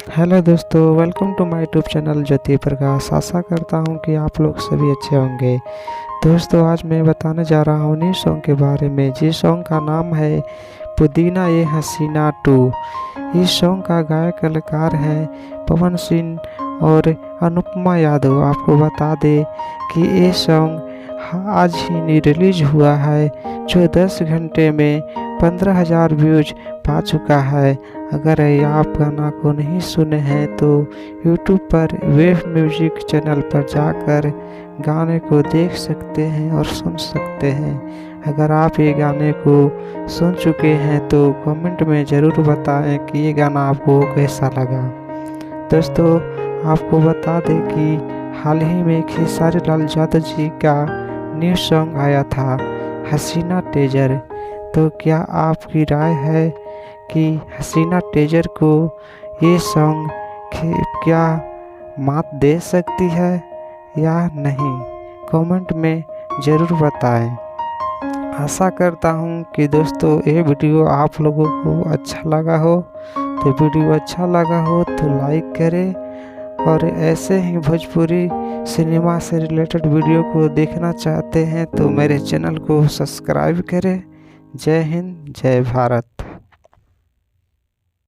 Hello दोस्तों, welcome to my YouTube channel Jyoti Prakash. आशा करता हूं कि आप लोग सभी अच्छे होंगे। दोस्तों, आज मैं बताने जा रहा हूं न्यू सॉन्ग के बारे में, जिस सॉन्ग का नाम है पुदीना ये हसीना 2। इस सॉन्ग का गायक कलाकार है पवन सिंह और अनुपमा यादव। आपको बता दे कि ये सॉन्ग आज ही रिलीज हुआ है, जो 10 घंटे में 15,000 व्यूज पा चुका है। अगर आप गाना को नहीं सुने हैं तो यूट्यूब पर वेव म्यूजिक चैनल पर जाकर गाने को देख सकते हैं और सुन सकते हैं। अगर आप ये गाने को सुन चुके हैं तो कमेंट में ज़रूर बताएं कि ये गाना आपको कैसा लगा। दोस्तों, आपको बता दें कि हाल ही में खेसारी लाल यादव जी का न्यू सॉन्ग आया था हसीना टेजर। तो क्या आपकी राय है कि हसीना टेजर को ये सॉन्ग क्या मात दे सकती है या नहीं? कमेंट में ज़रूर बताएं। आशा करता हूँ कि दोस्तों ये वीडियो आप लोगों को अच्छा लगा हो। तो वीडियो अच्छा लगा हो तो लाइक करें, और ऐसे ही भोजपुरी सिनेमा से रिलेटेड वीडियो को देखना चाहते हैं तो मेरे चैनल को सब्सक्राइब करें। जय हिंद, जय भारत।